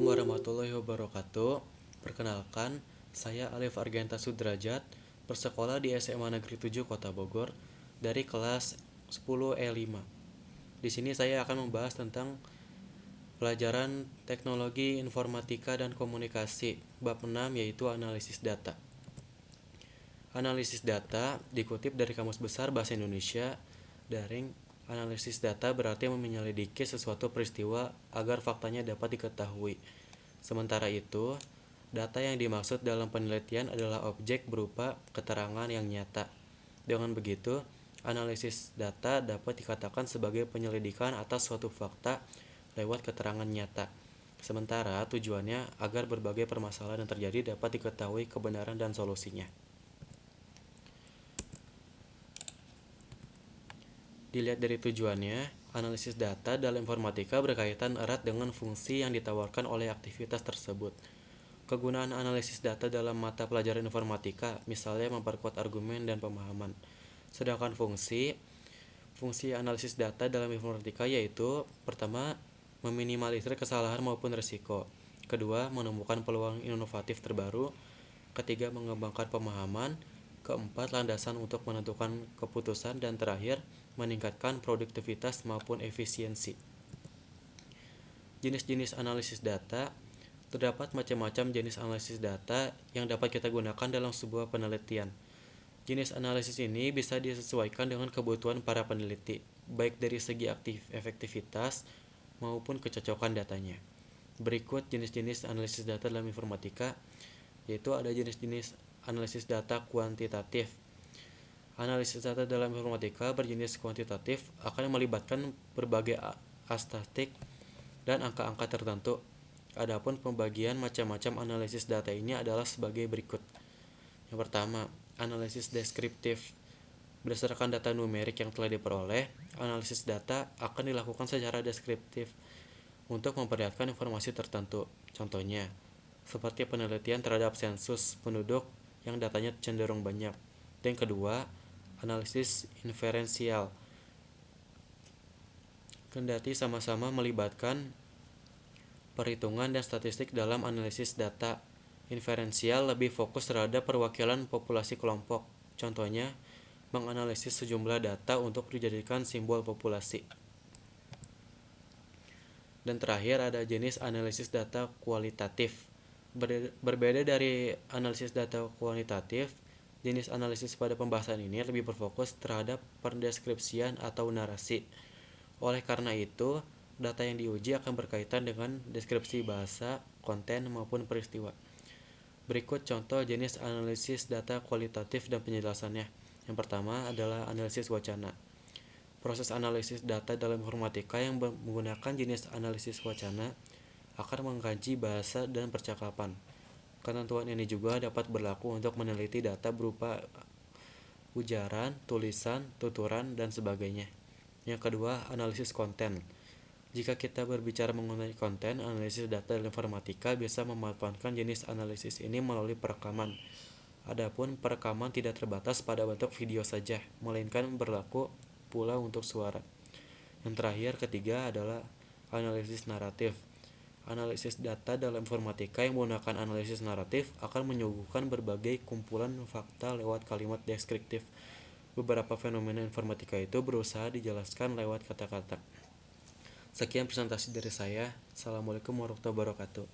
warahmatullahi wabarakatuh. Perkenalkan, saya Alif Argenta Sudrajat, bersekolah di SMA Negeri 7 Kota Bogor dari kelas 10E5. Di sini saya akan membahas tentang pelajaran Teknologi Informatika dan Komunikasi, bab 6 yaitu analisis data. Analisis data dikutip dari Kamus Besar Bahasa Indonesia daring. Analisis data berarti menyelidiki sesuatu peristiwa agar faktanya dapat diketahui. Sementara itu, data yang dimaksud dalam penelitian adalah objek berupa keterangan yang nyata. Dengan begitu, analisis data dapat dikatakan sebagai penyelidikan atas suatu fakta lewat keterangan nyata. Sementara tujuannya agar berbagai permasalahan yang terjadi dapat diketahui kebenaran dan solusinya. Dilihat dari tujuannya, analisis data dalam informatika berkaitan erat dengan fungsi yang ditawarkan oleh aktivitas tersebut. Kegunaan analisis data dalam mata pelajaran informatika, misalnya memperkuat argumen dan pemahaman. Sedangkan fungsi analisis data dalam informatika yaitu: pertama, meminimalisir kesalahan maupun risiko. Kedua, menemukan peluang inovatif terbaru. Ketiga, mengembangkan pemahaman. Keempat, landasan untuk menentukan keputusan. Dan terakhir, meningkatkan produktivitas maupun efisiensi. Jenis-jenis analisis data. Terdapat macam-macam jenis analisis data yang dapat kita gunakan dalam sebuah penelitian. Jenis analisis ini bisa disesuaikan dengan kebutuhan para peneliti, baik dari segi efektivitas maupun kecocokan datanya. Berikut jenis-jenis analisis data dalam informatika, yaitu ada jenis-jenis analisis data kuantitatif. Analisis data dalam informatika berjenis kuantitatif akan melibatkan berbagai statistik dan angka-angka tertentu. Adapun pembagian macam-macam analisis data ini adalah sebagai berikut. Yang pertama, analisis deskriptif. Berdasarkan data numerik yang telah diperoleh, analisis data akan dilakukan secara deskriptif untuk memperlihatkan informasi tertentu. Contohnya, seperti penelitian terhadap sensus penduduk yang datanya cenderung banyak. Dan kedua, analisis inferensial. Kendati sama-sama melibatkan perhitungan dan statistik dalam analisis data, inferensial lebih fokus terhadap perwakilan populasi kelompok. Contohnya, menganalisis sejumlah data untuk dijadikan simbol populasi. Dan terakhir ada jenis analisis data kualitatif. Berbeda dari analisis data kuantitatif, jenis analisis pada pembahasan ini lebih berfokus terhadap pendeskripsian atau narasi. Oleh karena itu, data yang diuji akan berkaitan dengan deskripsi bahasa, konten, maupun peristiwa. Berikut contoh jenis analisis data kualitatif dan penjelasannya. Yang pertama adalah analisis wacana. Proses analisis data dalam informatika yang menggunakan jenis analisis wacana akan mengkaji bahasa dan percakapan. Ketentuan ini juga dapat berlaku untuk meneliti data berupa ujaran, tulisan, tuturan, dan sebagainya. Yang kedua, analisis konten. Jika kita berbicara mengenai konten, analisis data dalam informatika bisa memanfaatkan jenis analisis ini melalui perekaman. Adapun perekaman tidak terbatas pada bentuk video saja, melainkan berlaku pula untuk suara. Yang terakhir, ketiga adalah analisis naratif. Analisis data dalam informatika yang menggunakan analisis naratif akan menyuguhkan berbagai kumpulan fakta lewat kalimat deskriptif. Beberapa fenomena informatika itu berusaha dijelaskan lewat kata-kata. Sekian presentasi dari saya. Assalamualaikum warahmatullahi wabarakatuh.